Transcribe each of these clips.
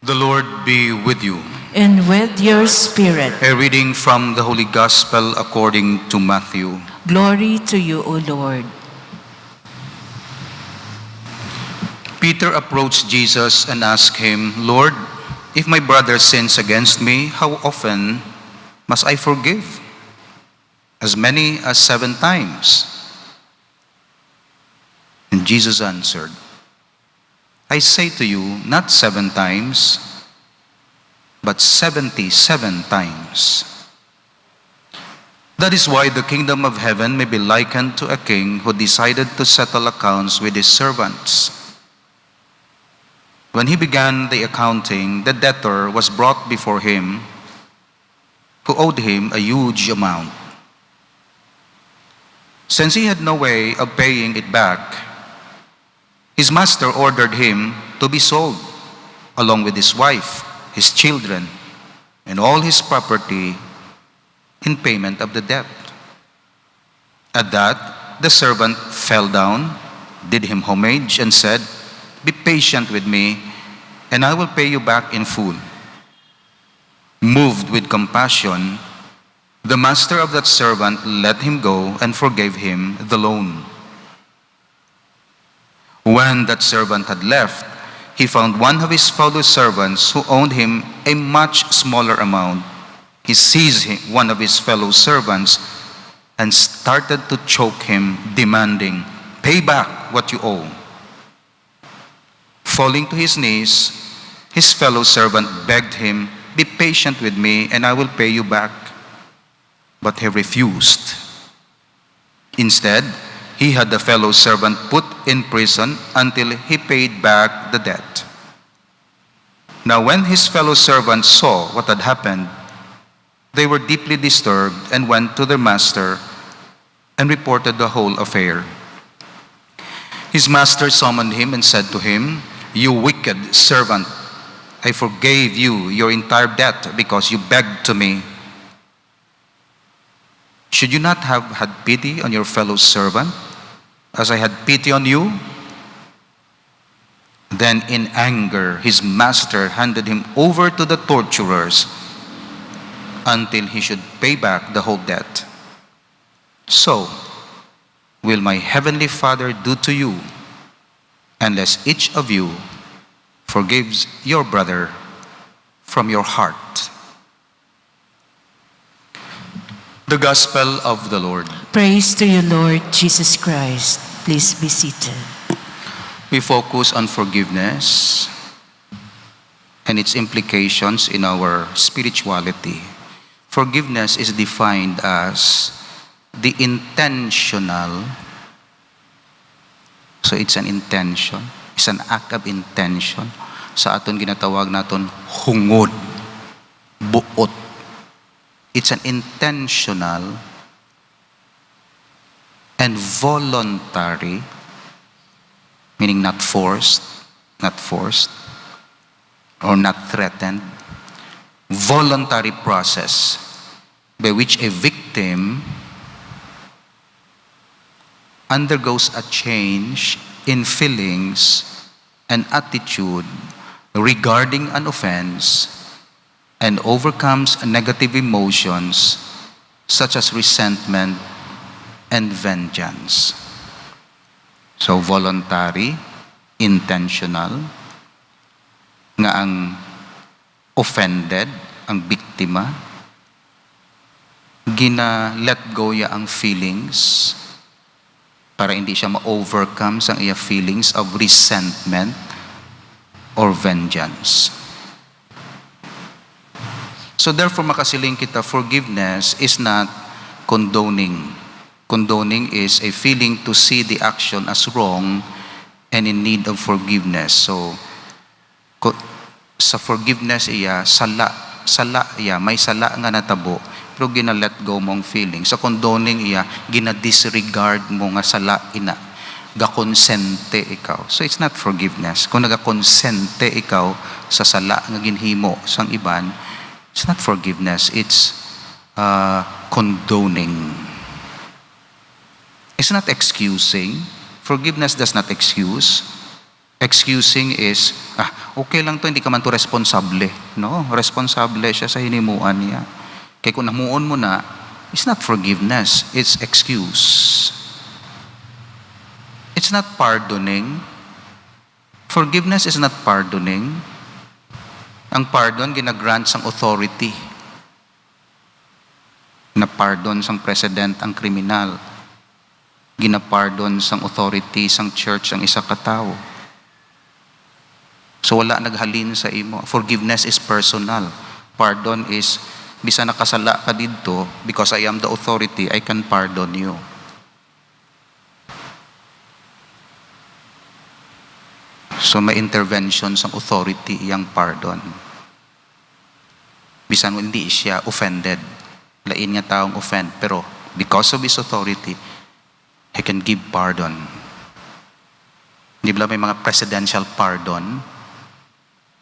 The Lord be with you. And with your spirit. A reading from the Holy Gospel according to Matthew. Glory to you, O Lord. Peter approached Jesus and asked him, Lord, if my brother sins against me, how often must I forgive? As many as 7 times. And Jesus answered, I say to you, not 7 times, but 77 times. That is why the kingdom of heaven may be likened to a king who decided to settle accounts with his servants. When he began the accounting, the debtor was brought before him who owed him a huge amount. Since he had no way of paying it back, his master ordered him to be sold, along with his wife, his children, and all his property in payment of the debt. At that, the servant fell down, did him homage, and said, Be patient with me, and I will pay you back in full. Moved with compassion, the master of that servant let him go and forgave him the loan. When that servant had left, he found one of his fellow servants who owed him a much smaller amount. He seized one of his fellow servants and started to choke him, demanding, Pay back what you owe. Falling to his knees, his fellow servant begged him, Be patient with me and I will pay you back. But he refused. Instead, he had the fellow servant put in prison until he paid back the debt. Now when his fellow servants saw what had happened, they were deeply disturbed and went to their master and reported the whole affair. His master summoned him and said to him, You wicked servant, I forgave you your entire debt because you begged to me. Should you not have had pity on your fellow servant, as I had pity on you? Then in anger, his master handed him over to the torturers until he should pay back the whole debt. So will my heavenly Father do to you, unless each of you forgives your brother from your heart. The Gospel of the Lord. Praise to you, Lord Jesus Christ. Please be seated. We focus on forgiveness and its implications in our spirituality. Forgiveness is defined as the intentional, so it's an intention, it's an act of intention. Sa aton ginatawag naton hungod, buot. It's an intentional and voluntary, meaning not forced, or not threatened, voluntary process by which a victim undergoes a change in feelings and attitude regarding an offense and overcomes negative emotions such as resentment and vengeance. So voluntary, intentional, nga ang offended, ang biktima, gina-let go ya ang feelings para hindi siya ma-overcome sa iya feelings of resentment or vengeance. So therefore, makasiling kita, forgiveness is not condoning. Condoning is a feeling to see the action as wrong and in need of forgiveness. So, sa forgiveness iya, sala iya, may sala nga natabo, pero gina-let go mong feeling. Sa condoning iya, gina-disregard mo nga sala ina. Gakonsente ikaw. So it's not forgiveness. Kung nagakonsente ikaw sa sala nga ginhimo sang iban, it's not forgiveness, it's condoning. It's not excusing. Forgiveness does not excuse. Excusing is, okay lang to, hindi ka man to responsable. No, responsable siya sa hinimuan niya. Kaya kung namuon mo na, it's not forgiveness, it's excuse. It's not pardoning. Forgiveness is not pardoning. Ang pardon, ginagrant sang authority. Na pardon sang president ang kriminal. Ginapardon sang authority sang church ang isa ka tao. So wala naghalin sa imo. Forgiveness is personal. Pardon is, bisa nakasala ka dito, because I am the authority, I can pardon you. So may intervention sa authority iyang pardon. Bisan mo hindi siya offended. Lain nga taong offend. Pero because of his authority, he can give pardon. Di ba may mga presidential pardon?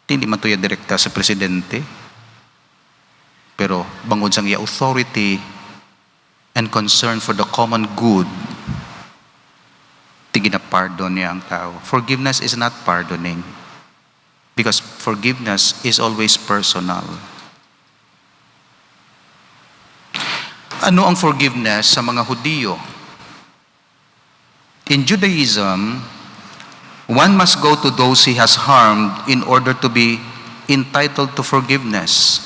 Hindi man ito direkta sa presidente. Pero bangod sang iya authority and concern for the common good, ginapardon niya ang tao. Forgiveness is not pardoning. Because forgiveness is always personal. Ano ang forgiveness sa mga Hudiyo? In Judaism, one must go to those he has harmed in order to be entitled to forgiveness.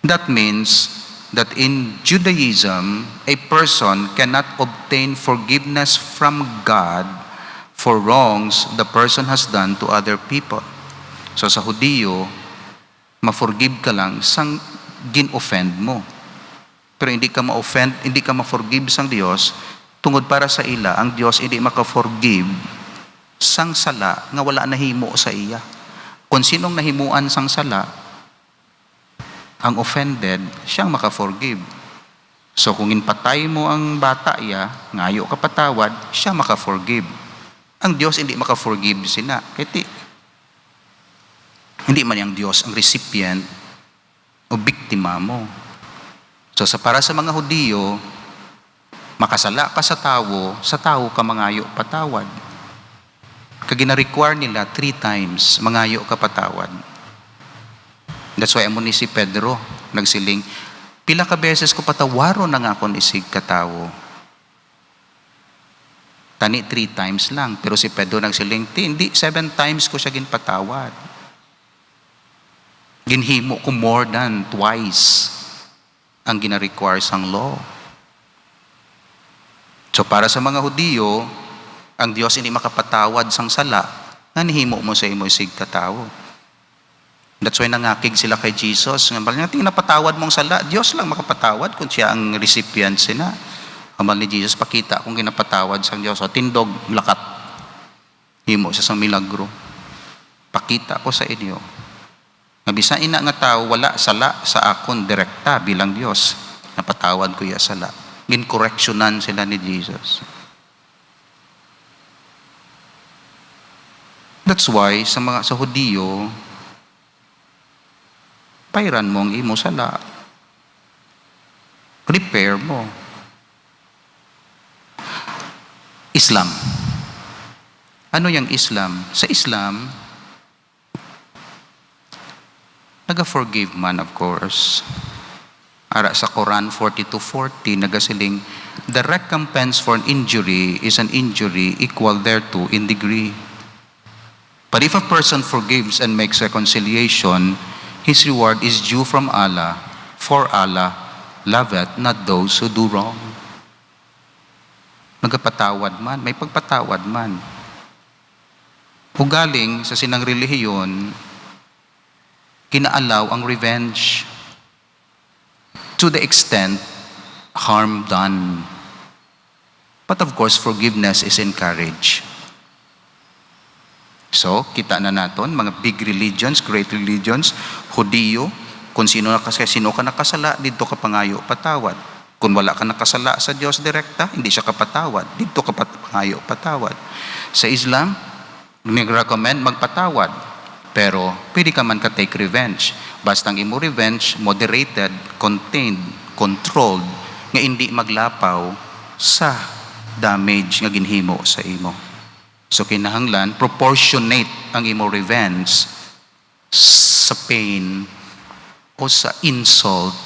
That means that in Judaism, a person cannot obtain forgiveness from God for wrongs the person has done to other people. So sa Hudiyo, ma-forgive ka lang sang gin-offend mo. Pero hindi ka ma-offend, hindi ka ma-forgive sang Dios, tungod para sa ila, ang Dios hindi maka-forgive sang sala nga wala nahimo sa iya. Kung sinong nahimuan sang sala, ang offended, siyang maka-forgive. So kung inpatay mo ang bata iya, ngayo ka patawad, siya maka-forgive. Ang Diyos hindi maka-forgive sina. Kaya hindi man yung Diyos ang recipient o biktima mo. So para sa mga Hudiyo, makasala ka sa tao ka mangayo patawad. Kagina-require nila 3 times, mangayo ka patawad. That's why amo ni si Pedro nagsiling, pila ka beses ko patawaro na nga kon isig katawo. Tani 3 times lang, pero si Pedro nagsiling, hindi 7 times ko siya ginpatawad. Ginhimo ko more than twice ang gina-require sang law. So para sa mga Hudiyo, ang Diyos hindi makapatawad sang sala, nga nihimo mo sa imo isig katawo. That's why nangakig sila kay Jesus. Ngambal niya, napatawad mong sala, Diyos lang makapatawad kung siya ang recipient sina. Ngambal ni Jesus, pakita kung ginapatawad sang Diyos. O tindog, lakat. Himo siya sang milagro. Pakita ko sa inyo. Nga bisan ina nga tao, wala sala sa akon direkta bilang Diyos. Napatawad ko iya sala. Gin-correctionan sila ni Jesus. That's why sa Hudiyo, pairan mo ang imo sala. Prepare mo. Islam. Ano yung Islam? Sa Islam, naga-forgive man, of course. Ara sa Quran 42:40, nagasiling, the recompense for an injury is an injury equal thereto in degree. But if a person forgives and makes reconciliation, his reward is due from Allah, for Allah loveth not those who do wrong. Nagpatawad man, may pagpatawad man. Ugaling sa sinang relihiyon, kinaalaw ang revenge to the extent harm done. But of course, forgiveness is encouraged. So, kita na naton, mga big religions, great religions, Hudiyo, kung sino ka nakasala, dito ka pangayo patawad. Kung wala ka nakasala sa Diyos direkta, hindi siya kapatawad. Dito ka pangayo patawad. Sa Islam, nag-recommend magpatawad. Pero, pwede ka man ka-take revenge. Basta ang imo revenge, moderated, contained, controlled, nga hindi maglapaw sa damage nga ginhimo sa imo. So kinahanglan, proportionate ang imo revenge sa pain o sa insult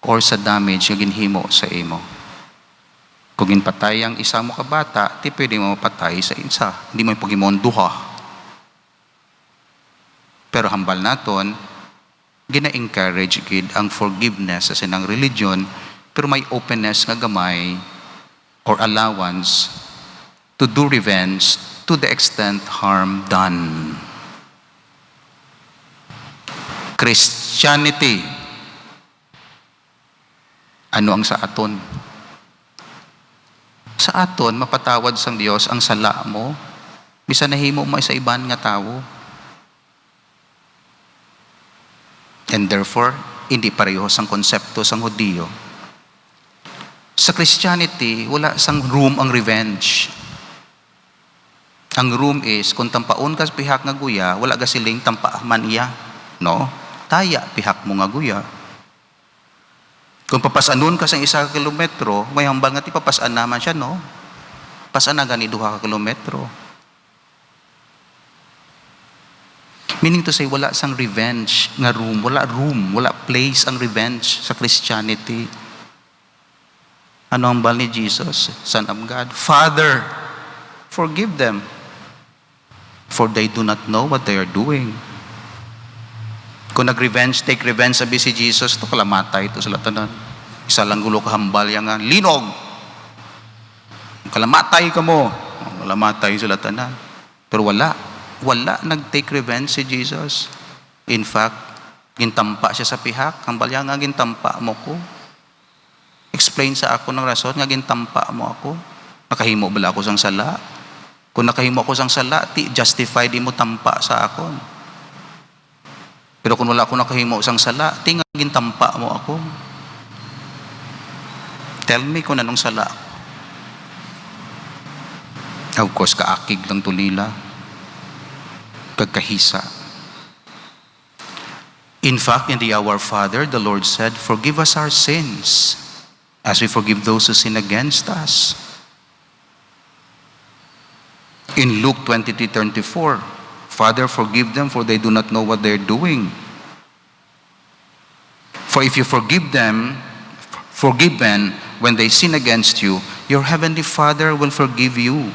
or sa damage nga ginhimo sa imo. Kung ginpatay ang isa mo ka bata, di pwede mo mapatay sa isa. Hindi mo ipagimon duha. Pero hambal naton, gina-encourage gid ang forgiveness sa sinang religion, pero may openness nga gamay or allowance to do revenge to the extent harm done. Christianity, ano ang sa aton? Sa aton, mapatawad sang Dios ang sala mo, bisan nahimo mo sa iban nga tawo. And therefore, hindi parehos ang konsepto sang Hudiyo. Sa Christianity, wala sang room ang revenge. Ang room is, kung tampaon ka sa pihak nga guya, wala ka siling tampa man iya. No? Taya, pihak mo nga guya. Kung papasanon ka sa 1 kilometro, may hambal nga ti papasaan naman siya, no? Pasaan na gani 2 kilometro. Meaning to say, wala sang revenge nga room, wala place ang revenge sa Christianity. Ano ang bal ni Jesus, Son of God? Father, forgive them, for they do not know what they are doing. Kung nag-revenge, take revenge, sabi si Jesus, ito kalamatay ito sa latanan. Isa lang gulo kahambal yan nga, linog. Kalamatay ka mo. Kalamatay sa latanan. Pero wala nag-take revenge si Jesus. In fact, gintampa siya sa pihak. Hambal yan nga, gintampa mo ko. Explain sa ako ng rason nga gintampa mo ako. Nakahimo bala ako sang sala? Kung nakahimo ako sang sala, justify di mo tampa sa akon. Pero kung wala ako nakahimo sang sala, tingin gintampa mo ako. Tell me kung anong sala. Of course, kaakig lang tulila. Kagkahisa. In fact, in the Our Father, the Lord said, forgive us our sins as we forgive those who sin against us. In Luke 23:34, Father, forgive them, for they do not know what they're doing. For if you forgive them when they sin against you, your heavenly Father will forgive you.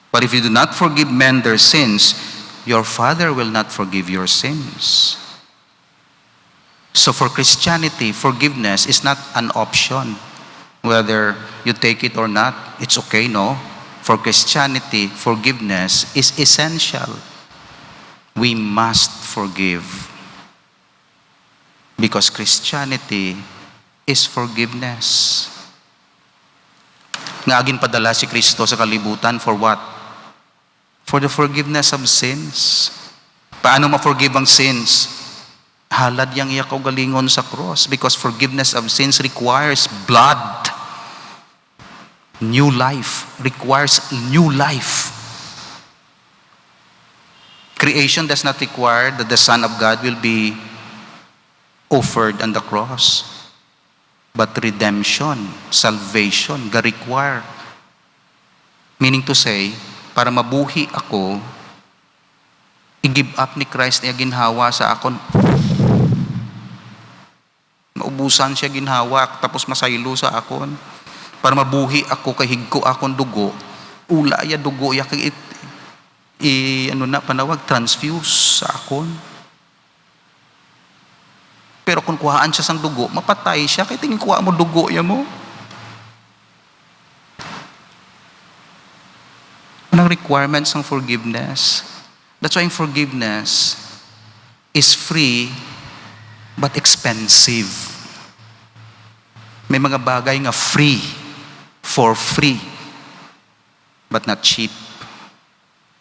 But if you do not forgive men their sins, your Father will not forgive your sins. So for Christianity, forgiveness is not an option. Whether you take it or not, it's okay, no? For Christianity, forgiveness is essential. We must forgive. Because Christianity is forgiveness. Nga agin padala si Kristo sa kalibutan for what? For the forgiveness of sins. Paano ma-forgive ang sins? Halad yang iya kaugalingon sa cross. Because forgiveness of sins requires blood. New life requires new life. Creation does not require that the Son of God will be offered on the cross. But redemption, salvation, require. Meaning to say, para mabuhi ako, i-give up ni Christ niya ginhawa sa akon. Maubusan siya ginhawa, tapos masaylo sa akon. Para mabuhi ako, kahigko akong dugo, ula ya dugo ya kay transfuse sa akon. Pero kung kuhaan siya sang dugo, mapatay siya, kaya tingin kuha mo dugo ya mo. Anong requirements ng forgiveness? That's why forgiveness is free but expensive. May mga bagay nga free, for free, but not cheap.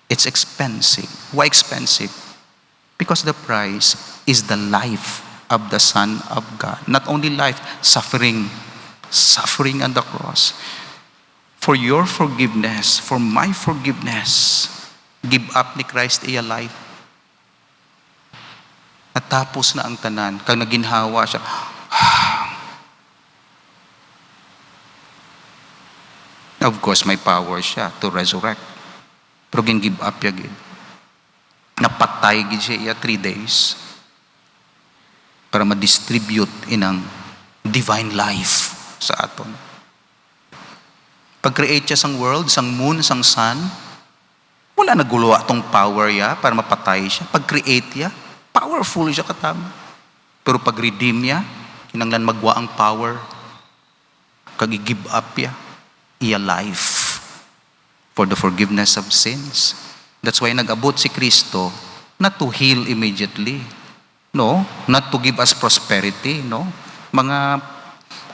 It's expensive. Why expensive? Because the price is the life of the Son of God. Not only life, suffering on the cross. For your forgiveness, for my forgiveness, give up ni Christ iya life. At tapos na ang tanan, kag naginhawa siya, of course, may power siya to resurrect. Pero give up ya gid. Napatay gid siya 3 days para ma-distribute inang divine life sa aton. Pag-create siya sang world, sang moon, sang sun, wala naguluwa tong power ya para mapatay siya. Pag-create ya, powerful siya katama. Pero pag-redeem ya, kinanglan magwa ang power. Kag-give up ya, iya life for the forgiveness of sins. That's why nag-abot si Kristo not to heal immediately. No, not to give us prosperity, no. Mga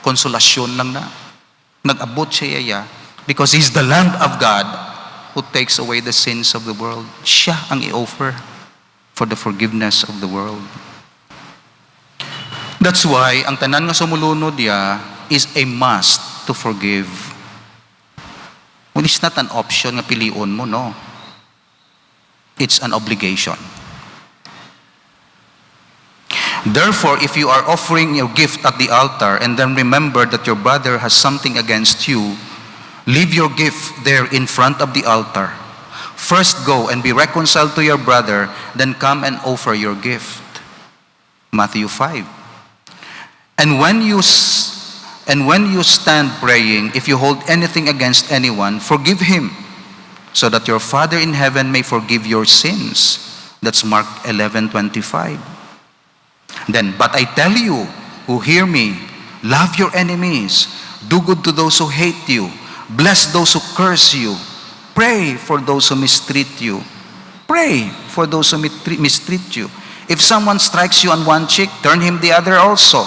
konsolasyon lang na. Nag-abot siya ya because He's the Lamb of God who takes away the sins of the world. Siya ang i-offer for the forgiveness of the world. That's why ang tanan nga sumulunod ya is a must to forgive. Well, it's not an option nga piliun mo, no. It's an obligation. Therefore, if you are offering your gift at the altar and then remember that your brother has something against you, leave your gift there in front of the altar. First go and be reconciled to your brother, then come and offer your gift. Matthew 5. And when you stand praying, if you hold anything against anyone, forgive him, so that your Father in heaven may forgive your sins. That's Mark 11:25. Then, but I tell you who hear me, love your enemies, do good to those who hate you, bless those who curse you, pray for those who mistreat you. Pray for those who mistreat you. If someone strikes you on one cheek, turn him the other also.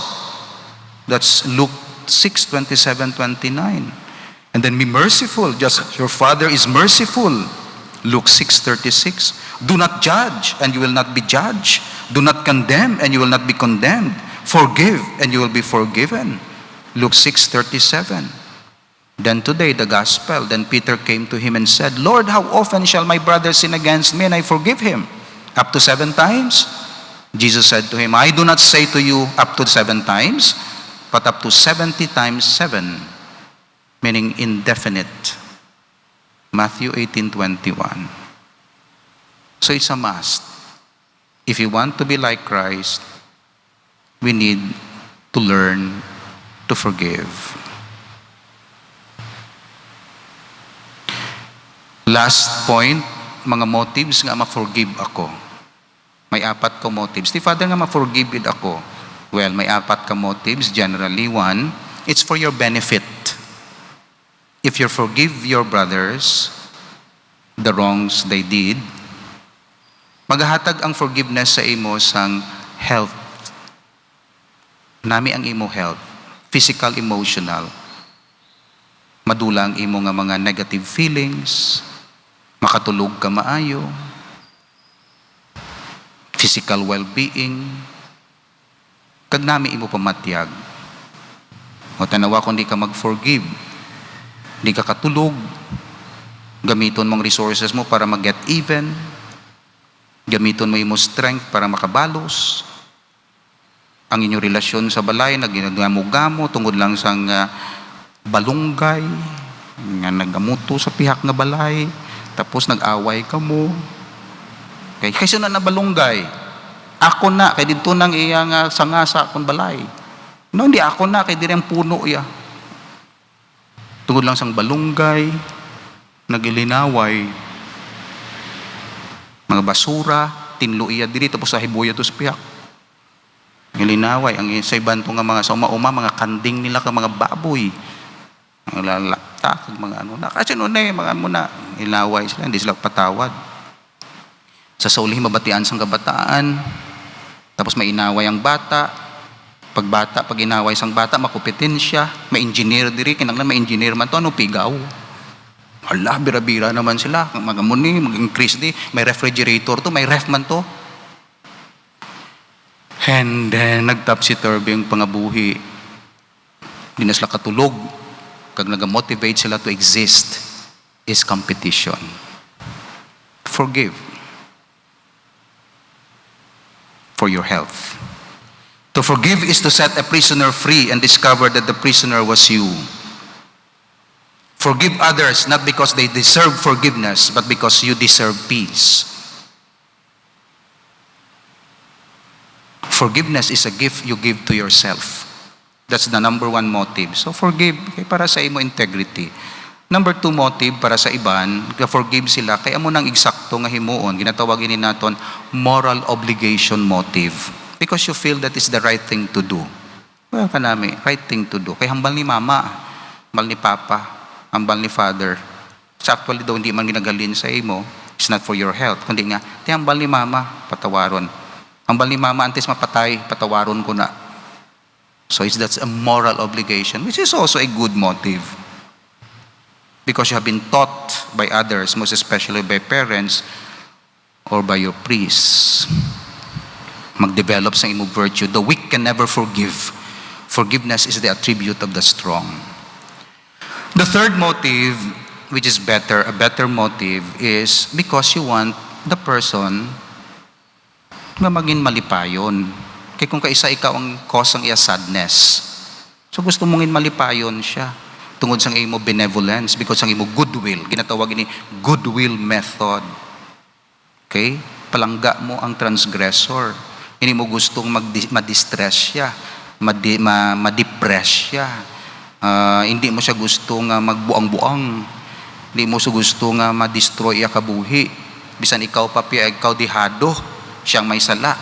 That's Luke 6:27-29. And then be merciful, just as your Father is merciful. Luke 6:36. Do not judge, and you will not be judged. Do not condemn, and you will not be condemned. Forgive, and you will be forgiven. Luke 6:37. Then today, the gospel, then Peter came to him and said, Lord, how often shall my brother sin against me, and I forgive him? Up to 7 times? Jesus said to him, I do not say to you up to 7 times, but up to 70 times 7. Meaning indefinite. Matthew 18:21. So it's a must. If you want to be like Christ, we need to learn to forgive. Last point, mga motives nga ma-forgive ako. May 4 ka motives. Di Father nga ma-forgive ako. Well, may 4 ka motives. Generally, 1, it's for your benefit. If you forgive your brothers the wrongs they did, maghahatag ang forgiveness sa imo sang health. Nami ang imo health, physical, emotional. Madula ang imo nga mga negative feelings, makatulog ka maayo, physical well-being, kag nami imo pamatyag. O tanawa kung di ka mag-forgive, di ka katulog, gamiton mong resources mo para mag-get even, gamiton mo imo strength para makabalos, ang inyong relasyon sa balay, nagginagamo-gamo, tungod lang sang balunggay, nga nagamuto sa pihak nga balay, tapos nag-away ka mo. Kay sino na balunggay? Ako na, kay dito nang iyang sangasa akong balay. No, hindi ako na, kay direng puno iya. Tungod lang sang balunggay, nagilinaway, mga basura, tinlo iya diri, tapos sa hibuya to sa pihak. Gilinaway, ang sa iban to nga mga sa uma-uma, mga kanding nila ka mga baboy. Ang lalakta, mga ano na. Kasi noon mga muna, ilaway sila, hindi sila patawad. Sa saulihim mabatian sang kabataan, tapos may inaway ang bata. Pag inaway sang bata, makupitin siya. May engineer diri, kinanglan may engineer man to, ano pigaw. Hala, bira-bira naman sila. Mga muni, mag-increase di. May refrigerator to, may ref man to. And then, nagtapsi-turvy yung pangabuhi. Hindi na sila katulog. Kag nag-motivate sila to exist is competition. Forgive. For your health. To forgive is to set a prisoner free and discover that the prisoner was you. Forgive others not because they deserve forgiveness, but because you deserve peace. Forgiveness is a gift you give to yourself. That's the number one motive. So forgive, kay para sa imo integrity. Number two motive para sa iban, forgive sila, kaya mo nang eksakto nga himuon, ginatawag ini naton moral obligation motive. Because you feel that is the right thing to do. Well, kanami, right thing to do. Kay hambal ni mama, hambal ni papa, hambal ni father. So actually daw hindi man ginagalin sa imo, it's not for your health. Kundi nga, ti hambal ni mama, patawaron. Hambal ni mama, antes mapatay, patawaron ko na. So that's a moral obligation, which is also a good motive. Because you have been taught by others, most especially by parents or by your priests. Mag-develop sa imo virtue. The weak can never forgive. Forgiveness is the attribute of the strong. The third motive, which is better, a better motive, is because you want the person na maging malipayon. Kaya kung kaisa ikaw ang cause ang iya sadness, so gusto mong malipayon siya tungod sa imo benevolence, because ang imo goodwill, ginatawag ini goodwill method. Okay? Palangga mo ang transgressor. Hindi mo gustong ma-distress siya, ma-depress siya. Hindi mo siya gustong magbuang-buang. Hindi mo siya gustong ma-destroy iya kabuhi. Bisan ikaw papi, ikaw dihado, siyang may sala.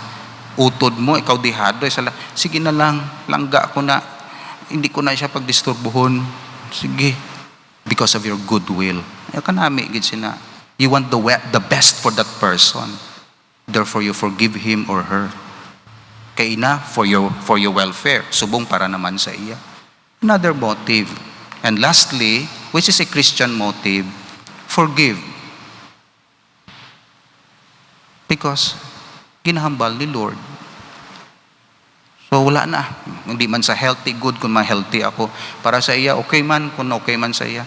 Utod mo, ikaw dihado, sala. Sige na lang, langga ko na. Hindi ko na siya pagdisturbuhon. Sige. Because of your goodwill. Kanami, you want the best for that person. Therefore, you forgive him or her. Kaya ina, for your welfare. Subong para naman sa iya. Another motive. And lastly, which is a Christian motive, forgive. Because ginahambal ni Lord. So wala na. Hindi man sa healthy, good kung ma-healthy ako. Para sa iya, okay man kung okay man sa iya.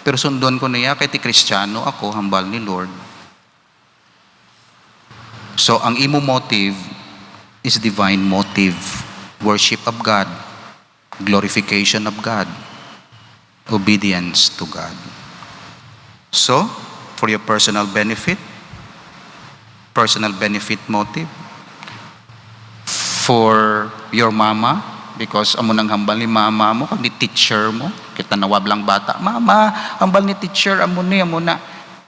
Pero sundon ko niya, kaya ti Kristiyano ako, hambal ni Lord. So ang imo motive is divine motive. Worship of God. Glorification of God. Obedience to God. So, for your personal benefit motive, for your mama, because amo nang hambal ni mama mo, kag ni teacher mo, kita nawab lang bata, mama, hambal ni teacher, amo na,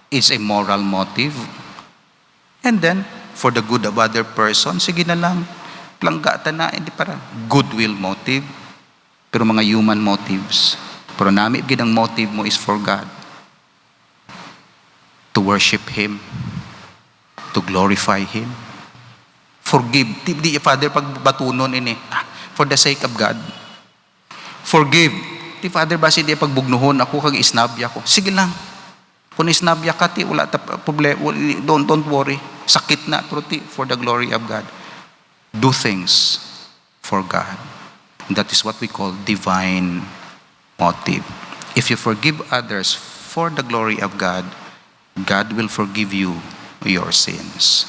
it's a moral motive. And then, for the good of other person, sige na lang, planggata na, hindi para, goodwill motive, pero mga human motives. Pero nami, ginang motive mo is for God. To worship Him. To glorify Him. Forgive. Di Father, pagbatunon ini. For the sake of God. Forgive. Di Father, basi di pagbugnuhon ako, kag isnabya ko. Sige lang. Kung isnabya ka, ti, wala ta problema. Don't worry. Sakit na, pero ti, for the glory of God. Do things for God. And that is what we call divine motive. If you forgive others for the glory of God, God will forgive you your sins.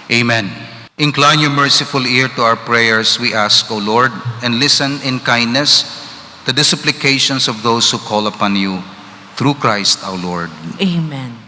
Amen. Incline your merciful ear to our prayers, we ask, O Lord, and listen in kindness to the supplications of those who call upon you through Christ our Lord. Amen.